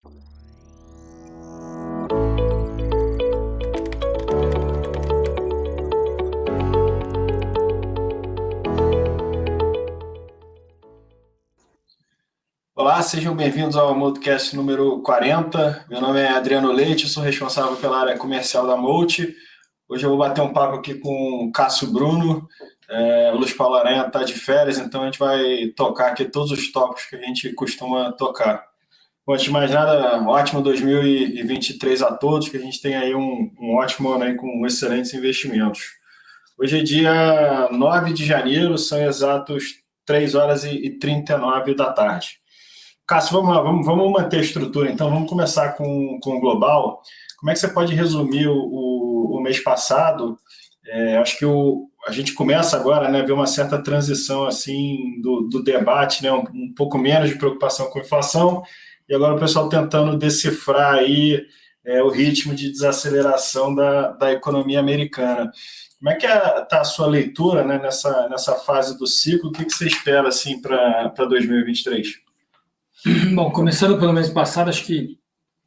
Olá, sejam bem-vindos ao Multicast número 40. Meu nome é Adriano Leite, sou responsável pela área comercial da Multi. Hoje eu vou bater um papo aqui com o Cássio Bruno. O Luiz Paulo Aranha está de férias, então a gente vai tocar aqui todos os tópicos que a gente costuma tocar. Bom, antes de mais nada, um ótimo 2023 a todos, que a gente tenha aí um ótimo ano aí com excelentes investimentos. Hoje é dia 9 de janeiro, são exatos 3 horas e 39 da tarde. Cássio, vamos lá, vamos manter a estrutura, então vamos começar com o global. Como é que você pode resumir o mês passado? Acho que a gente começa agora, né, a ver uma certa transição assim do debate, né, um pouco menos de preocupação com a inflação, e agora o pessoal tentando decifrar aí o ritmo de desaceleração da economia americana. Como é que está a sua leitura, né, nessa fase do ciclo? O que você espera assim, para 2023? Bom, começando pelo mês passado, acho que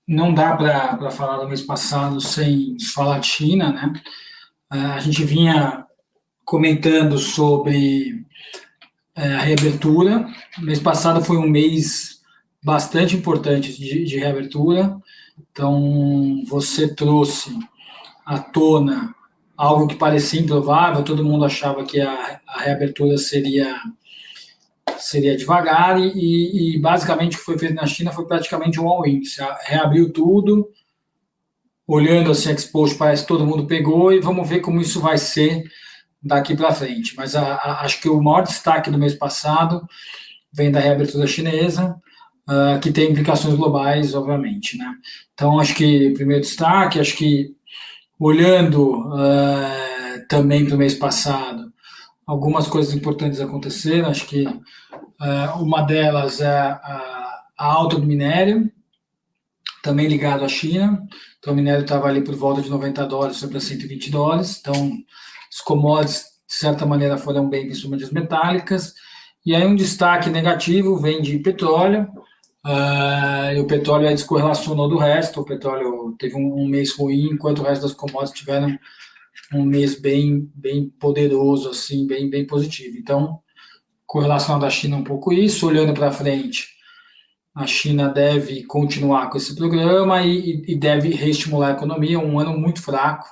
não dá para falar do mês passado sem falar de China, né? A gente vinha comentando sobre a reabertura. O mês passado foi um mês bastante importante de reabertura. Então, você trouxe à tona algo que parecia improvável, todo mundo achava que a reabertura seria devagar e basicamente o que foi feito na China foi praticamente um all-in. Você reabriu tudo, olhando assim a Expost, parece que todo mundo pegou e vamos ver como isso vai ser daqui para frente. Mas acho que o maior destaque do mês passado vem da reabertura chinesa, que tem implicações globais, obviamente, né? Então, acho que o primeiro destaque, acho que olhando também para o mês passado, algumas coisas importantes aconteceram. Acho que uma delas é a alta do minério, também ligado à China. Então, o minério estava ali por volta de $90, foi para $120. Então, os commodities, de certa maneira, foram bem, principalmente as metálicas. E aí, um destaque negativo vem de petróleo. E o petróleo aí descorrelacionou do resto. O petróleo teve um mês ruim, enquanto o resto das commodities tiveram um mês bem poderoso, assim, bem positivo. Então, correlacionado à China um pouco isso, olhando para frente, a China deve continuar com esse programa e deve reestimular a economia. Um ano muito fraco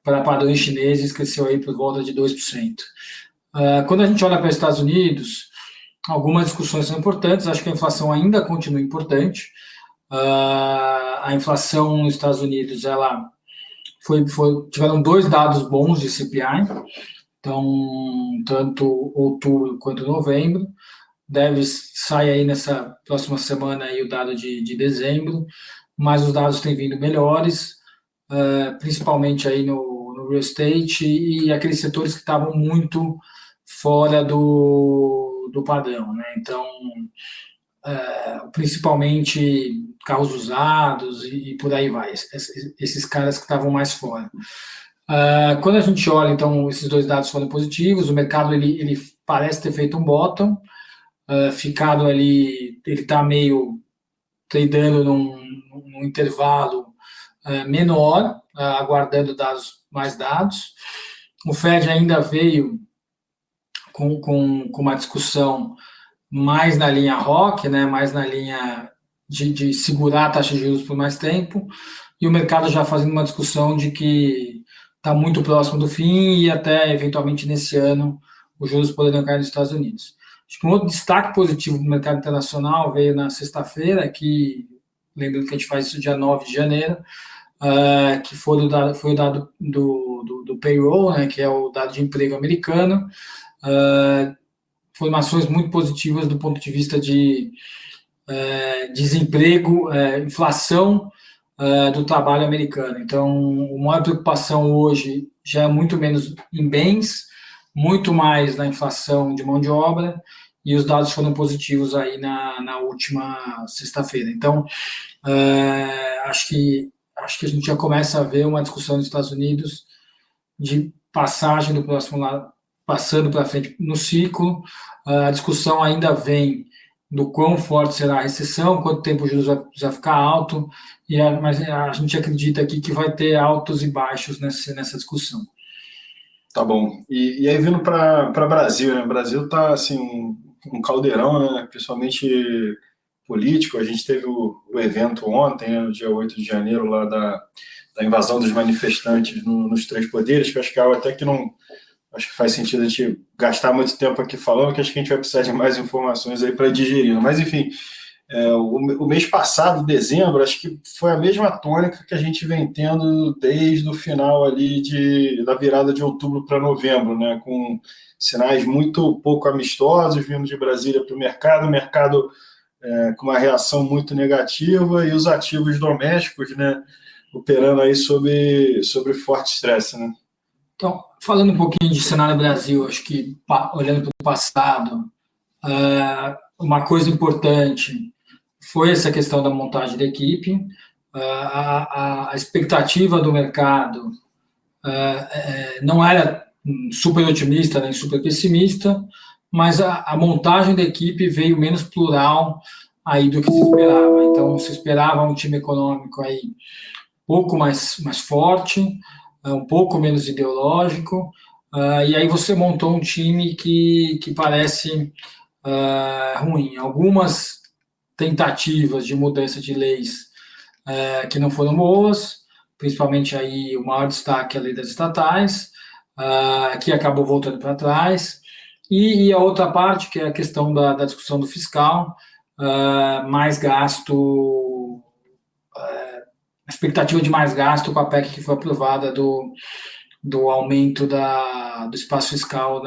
para padrões chineses, cresceu aí por volta de 2%. Quando a gente olha para os Estados Unidos, algumas discussões são importantes. Acho que a inflação ainda continua importante. A inflação nos Estados Unidos, ela tiveram 2 dados bons de CPI, então, tanto outubro quanto novembro. Deve sair aí nessa próxima semana aí o dado de dezembro, mas os dados têm vindo melhores, principalmente aí no real estate e aqueles setores que estavam muito fora do padrão, né? Então, principalmente carros usados e por aí vai, esses caras que estavam mais fora. Quando a gente olha, então, esses 2 dados foram positivos, o mercado ele parece ter feito um bottom, ficado ali, ele está meio tradando num intervalo menor, aguardando mais dados. O Fed ainda veio com uma discussão mais na linha ROC, né, mais na linha de segurar a taxa de juros por mais tempo, e o mercado já fazendo uma discussão de que está muito próximo do fim e até, eventualmente, nesse ano, os juros poderão cair nos Estados Unidos. Acho que um outro destaque positivo do mercado internacional veio na sexta-feira, que, lembrando que a gente faz isso dia 9 de janeiro, que foi o dado do payroll, né, que é o dado de emprego americano. Informações muito positivas do ponto de vista de desemprego, inflação do trabalho americano. Então, a maior preocupação hoje já é muito menos em bens, muito mais na inflação de mão de obra, e os dados foram positivos aí na última sexta-feira. Então, acho que a gente já começa a ver uma discussão nos Estados Unidos de passagem do próximo lado, passando para frente no ciclo. A discussão ainda vem do quão forte será a recessão, quanto tempo o juros vai ficar alto, mas a gente acredita aqui que vai ter altos e baixos nessa discussão. Tá bom. E aí vindo para Brasil, né? O Brasil está assim, um caldeirão, né? Principalmente político. A gente teve o evento ontem, né? No dia 8 de janeiro, lá da invasão dos manifestantes nos três poderes, que acho que é algo até que não... Acho que faz sentido a gente gastar muito tempo aqui falando, que acho que a gente vai precisar de mais informações aí para digerir. Mas, enfim, o mês passado, dezembro, acho que foi a mesma tônica que a gente vem tendo desde o final ali da virada de outubro para novembro, né? Com sinais muito pouco amistosos vindo de Brasília para o mercado com uma reação muito negativa e os ativos domésticos, né, operando aí sobre forte estresse, né? Então, falando um pouquinho de cenário Brasil, acho que olhando para o passado, uma coisa importante foi essa questão da montagem da equipe. A expectativa do mercado não era super otimista nem super pessimista, mas a montagem da equipe veio menos plural aí do que se esperava. Então, se esperava um time econômico aí um pouco mais forte, um pouco menos ideológico, e aí você montou um time que parece ruim. Algumas tentativas de mudança de leis que não foram boas, principalmente aí o maior destaque é a lei das estatais, que acabou voltando para trás, e a outra parte, que é a questão da discussão do fiscal, mais gasto, a expectativa de mais gasto com a PEC que foi aprovada do aumento do espaço fiscal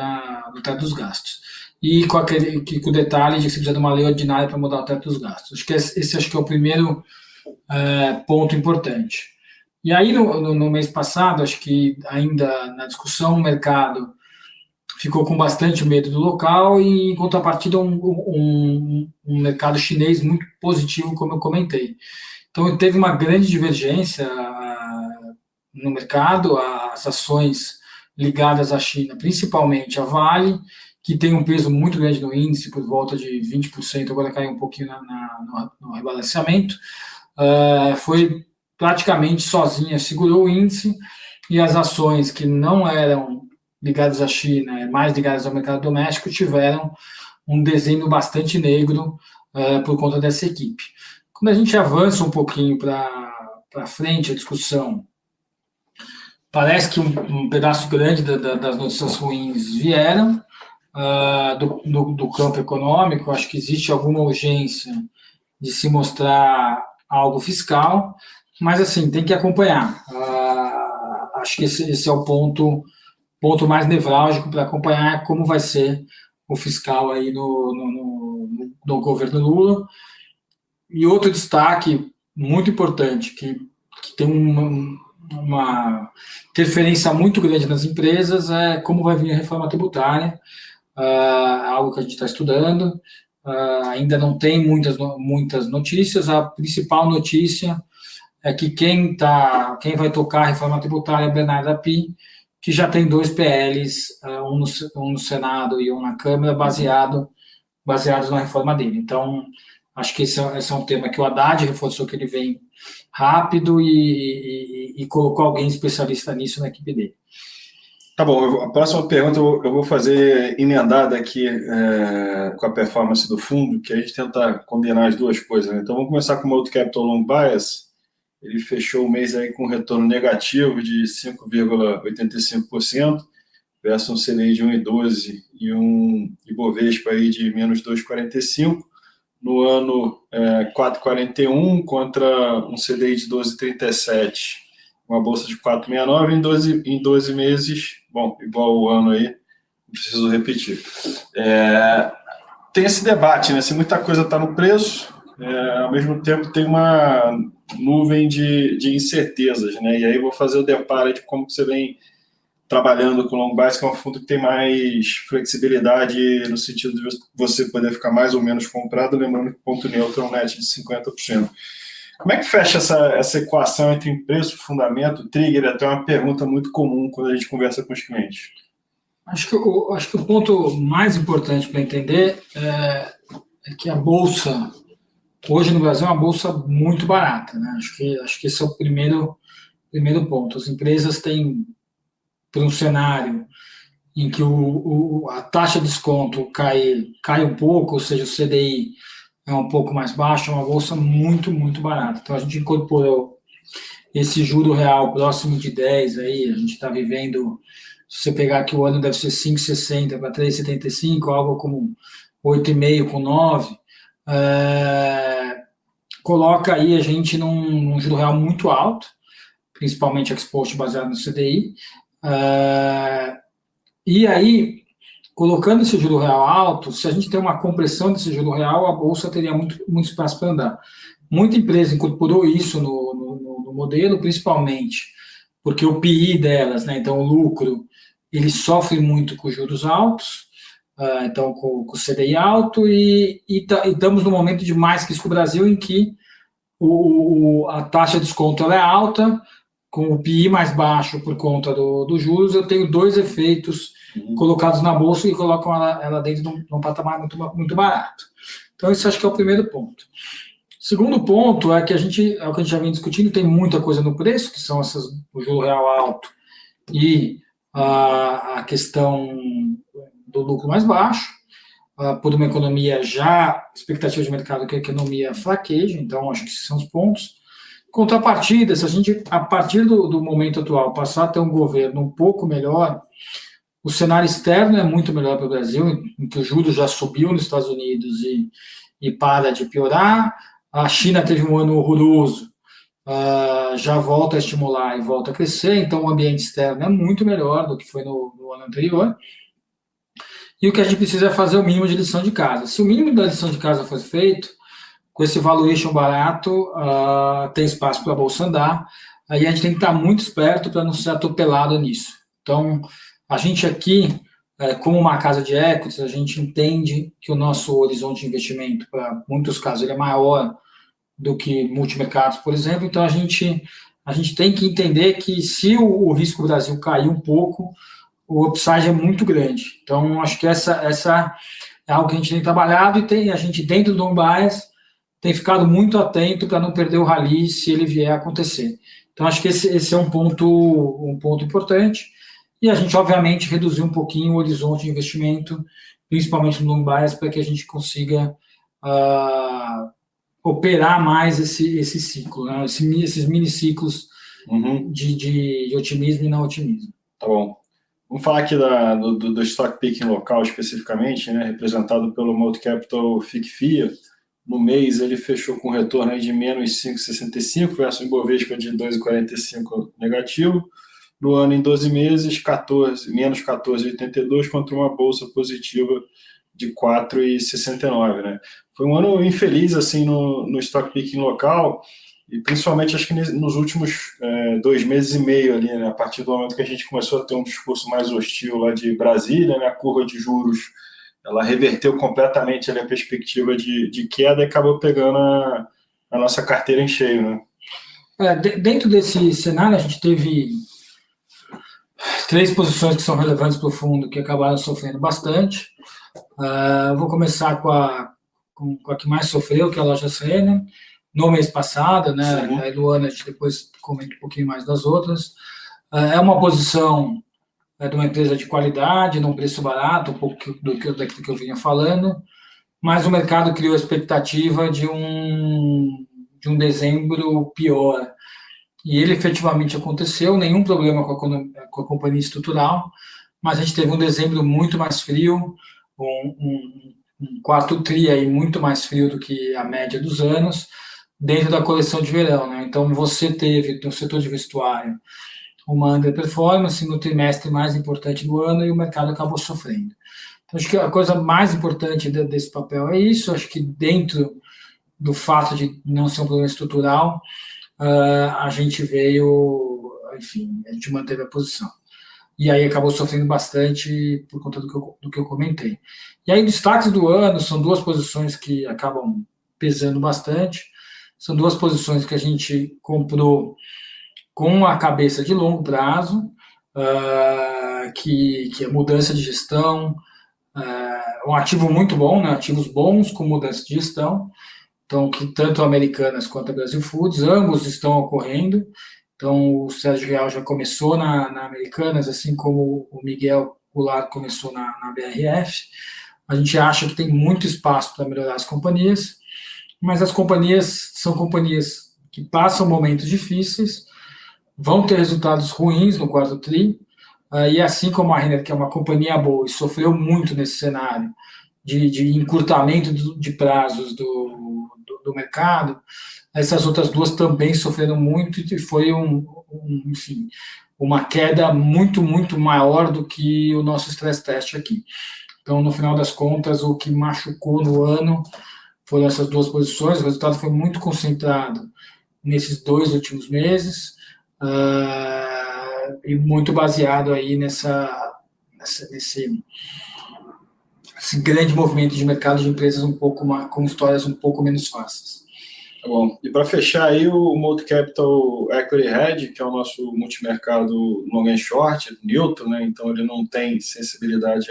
no teto dos gastos. E com o detalhe de que você precisa de uma lei ordinária para mudar o teto dos gastos. Acho que esse é o primeiro ponto importante. E aí, no mês passado, acho que ainda na discussão, o mercado ficou com bastante medo do local e, em contrapartida, um mercado chinês muito positivo, como eu comentei. Então, teve uma grande divergência no mercado, as ações ligadas à China, principalmente a Vale, que tem um peso muito grande no índice, por volta de 20%, agora caiu um pouquinho no rebalanceamento, foi praticamente sozinha, segurou o índice, e as ações que não eram ligadas à China, mais ligadas ao mercado doméstico, tiveram um desenho bastante negro por conta dessa equipe. Quando a gente avança um pouquinho para frente a discussão, parece que um pedaço grande das notícias ruins vieram do campo econômico. Acho que existe alguma urgência de se mostrar algo fiscal, mas assim, tem que acompanhar. Acho que esse é o ponto mais nevrálgico para acompanhar como vai ser o fiscal aí no governo Lula. E outro destaque muito importante, que tem uma interferência muito grande nas empresas, é como vai vir a reforma tributária, algo que a gente está estudando. Ainda não tem muitas notícias. A principal notícia é que quem vai tocar a reforma tributária é Bernardo Api, que já tem 2 PLs, um no Senado e um na Câmara, baseados na reforma dele. Então, acho que esse é um tema que o Haddad reforçou que ele vem rápido e colocou alguém especialista nisso na equipe dele. Tá bom, a próxima pergunta eu vou fazer emendada aqui com a performance do fundo, que a gente tenta combinar as duas coisas, né? Então vamos começar com o Multi Capital Long Bias. Ele fechou o mês aí com um retorno negativo de 5,85%, versus um CDI de 1,12 e um Ibovespa aí de menos 2,45%. No ano, 4,41 contra um CDI de 12,37, uma bolsa de 4,69 em 12 meses, bom, igual o ano aí, não preciso repetir. Tem esse debate, né? Se muita coisa está no preço, ao mesmo tempo tem uma nuvem de incertezas, né? E aí vou fazer o deparo de como você vem trabalhando com o Long Bias, que é um fundo que tem mais flexibilidade no sentido de você poder ficar mais ou menos comprado, lembrando que o ponto neutro é um net de 50%. Como é que fecha essa equação entre preço, fundamento, trigger? É até uma pergunta muito comum quando a gente conversa com os clientes. Acho que o ponto mais importante para entender é que a bolsa, hoje no Brasil, é uma bolsa muito barata, né? Acho que esse é o primeiro ponto. As empresas têm, para um cenário em que a taxa de desconto cai um pouco, ou seja, o CDI é um pouco mais baixo, é uma bolsa muito, muito barata. Então, a gente incorporou esse juro real próximo de 10, aí, a gente está vivendo, se você pegar aqui o ano deve ser 5,60 para 3,75, algo como 8,5 com 9, coloca aí a gente num juro real muito alto, principalmente exposto baseado no CDI, e aí, colocando esse juro real alto, se a gente tem uma compressão desse juro real, a bolsa teria muito espaço para andar. Muita empresa incorporou isso no modelo, principalmente porque o PI delas, né, então o lucro, ele sofre muito com juros altos, então com o CDI alto, e estamos no momento de mais risco Brasil, em que a taxa de desconto ela é alta, com o PI mais baixo por conta dos juros, eu tenho dois efeitos colocados na bolsa e colocam ela dentro de um patamar muito, muito barato. Então, esse acho que é o primeiro ponto. Segundo ponto é que é o que a gente já vem discutindo, tem muita coisa no preço, que são o juro real alto e a questão do lucro mais baixo, por uma economia já, expectativa de mercado que a economia fraqueja, então acho que esses são os pontos. Contrapartida, se a gente, a partir do momento atual, passar a ter um governo um pouco melhor, o cenário externo é muito melhor para o Brasil, em que o juros já subiu nos Estados Unidos e para de piorar. A China teve um ano horroroso, já volta a estimular e volta a crescer, então o ambiente externo é muito melhor do que foi no ano anterior. E o que a gente precisa é fazer o mínimo de lição de casa. Se o mínimo da lição de casa for feito, com esse valuation barato, tem espaço para a bolsa andar, aí a gente tem que estar muito esperto para não ser atropelado nisso. Então, a gente aqui, como uma casa de equities, a gente entende que o nosso horizonte de investimento, para muitos casos, ele é maior do que multimercados, por exemplo, então a gente tem que entender que se o risco Brasil cair um pouco, o upside é muito grande. Então, acho que essa é algo que a gente tem trabalhado e a gente, dentro do on-bias, tem ficado muito atento para não perder o rally se ele vier a acontecer. Então, acho que esse é um ponto importante. E a gente, obviamente, reduziu um pouquinho o horizonte de investimento, principalmente no long bias, para que a gente consiga operar mais esse ciclo, né? Esses mini ciclos de otimismo e não otimismo. Tá bom. Vamos falar aqui do stock picking local especificamente, né? Representado pelo Multicapital FICFIA. No mês, ele fechou com retorno aí de menos 5,65 versus o Ibovespa de 2,45 negativo. No ano, em 12 meses, menos 14,82 contra uma bolsa positiva de 4,69. Né? Foi um ano infeliz assim, no stock picking local, e principalmente acho que nos últimos 2 meses e meio, ali, né? A partir do momento que a gente começou a ter um discurso mais hostil lá de Brasília, né? A curva de juros ela reverteu completamente ali a perspectiva de queda e acabou pegando a nossa carteira em cheio. Né? Dentro desse cenário, a gente teve 3 posições que são relevantes para o fundo que acabaram sofrendo bastante. Eu vou começar com a que mais sofreu, que é a loja Renner, no mês passado, né? Aí no ano a gente depois comenta um pouquinho mais das outras. É uma posição de uma empresa de qualidade, num preço barato, um pouco daquilo que eu vinha falando, mas o mercado criou a expectativa de um dezembro pior. E ele efetivamente aconteceu, nenhum problema com a companhia estrutural, mas a gente teve um dezembro muito mais frio, um quarto tri aí muito mais frio do que a média dos anos, dentro da coleção de verão. Né? Então, você teve, no setor de vestuário, uma underperformance no trimestre mais importante do ano e o mercado acabou sofrendo. Então, acho que a coisa mais importante desse papel é isso. Acho que dentro do fato de não ser um problema estrutural, a gente veio, enfim, a gente manteve a posição. E aí acabou sofrendo bastante por conta do que eu comentei. E aí, destaques do ano, são 2 posições que acabam pesando bastante. São 2 posições que a gente comprou com a cabeça de longo prazo, que é mudança de gestão, um ativo muito bom, né? Ativos bons com mudança de gestão. Então, que tanto a Americanas quanto a Brasil Foods, ambos estão ocorrendo. Então, o Sérgio Real já começou na Americanas, assim como o Miguel Goulart começou na BRF. A gente acha que tem muito espaço para melhorar as companhias, mas as companhias são companhias que passam momentos difíceis, vão ter resultados ruins no quarto tri, e assim como a Renner, que é uma companhia boa e sofreu muito nesse cenário de encurtamento de prazos do mercado, essas outras duas também sofreram muito e foi enfim, uma queda muito, muito maior do que o nosso stress test aqui. Então, no final das contas, o que machucou no ano foram essas duas posições. O resultado foi muito concentrado nesses 2 últimos meses, e muito baseado aí nesse grande movimento de mercado de empresas com histórias um pouco menos fáceis. Tá bom. E para fechar aí, o Multi Capital Equity Hedge, que é o nosso multimercado long and short, neutro, né? Então ele não tem sensibilidade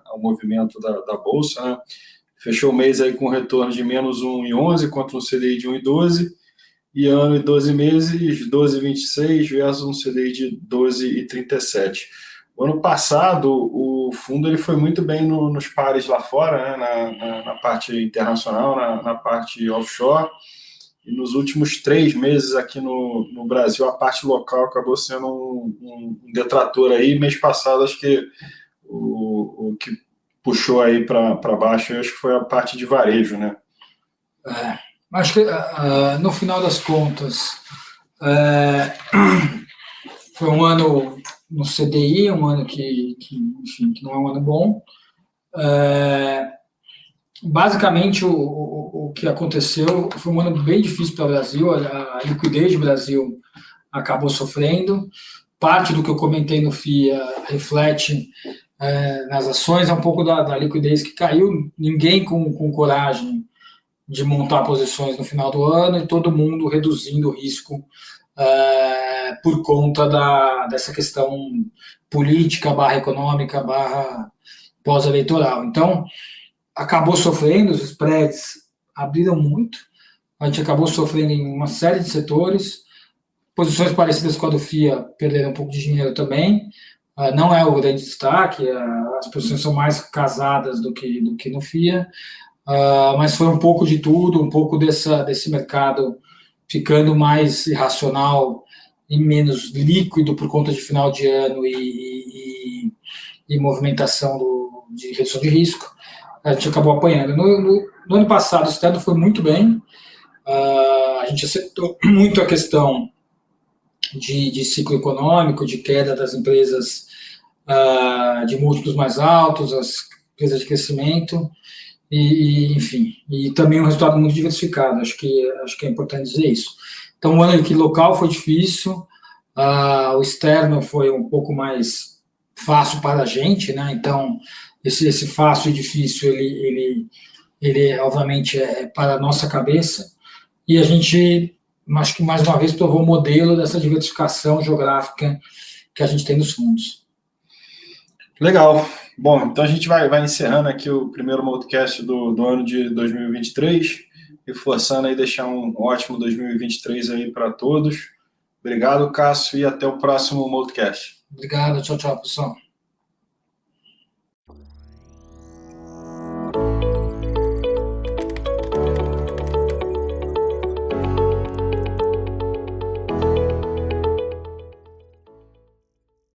ao movimento da bolsa, né? Fechou o mês aí com retorno de menos 1,11 contra um CDI de 1,12, e ano e 12 meses, 12,26 versus um CDI de 12,37. O ano passado, o fundo ele foi muito bem nos pares lá fora, né? na parte internacional, na parte offshore. E nos últimos 3 meses aqui no Brasil, a parte local acabou sendo um detrator aí. Mês passado, acho que o que puxou aí para baixo, acho que foi a parte de varejo, né? Acho que, no final das contas, foi um ano no CDI, um ano que não é um ano bom. Basicamente, o que aconteceu foi um ano bem difícil para o Brasil. A liquidez do Brasil acabou sofrendo. Parte do que eu comentei no FIA reflete nas ações, é um pouco da liquidez que caiu. Ninguém com coragem de montar posições no final do ano e todo mundo reduzindo o risco por conta dessa questão política, /econômica, pós-eleitoral. Então, acabou sofrendo, os spreads abriram muito, a gente acabou sofrendo em uma série de setores, posições parecidas com a do FIA perderam um pouco de dinheiro também, não é o grande destaque, as posições são mais casadas do que no FIA, mas foi um pouco de tudo, um pouco desse mercado ficando mais irracional e menos líquido por conta de final de ano e movimentação de redução de risco. A gente acabou apanhando. No ano passado, o externo foi muito bem, a gente acertou muito a questão de ciclo econômico, de queda das empresas de múltiplos mais altos, as empresas de crescimento, enfim, e também um resultado muito diversificado, acho que é importante dizer isso. Então, o ano aqui local foi difícil, o externo foi um pouco mais fácil para a gente, né? Então, esse fácil e difícil, ele obviamente é para a nossa cabeça, e a gente, acho que mais uma vez, provou o modelo dessa diversificação geográfica que a gente tem nos fundos. Legal. Bom, então a gente vai encerrando aqui o primeiro podcast do ano de 2023, reforçando aí, deixar um ótimo 2023 aí para todos. Obrigado, Cássio, e até o próximo podcast. Obrigado, tchau, pessoal.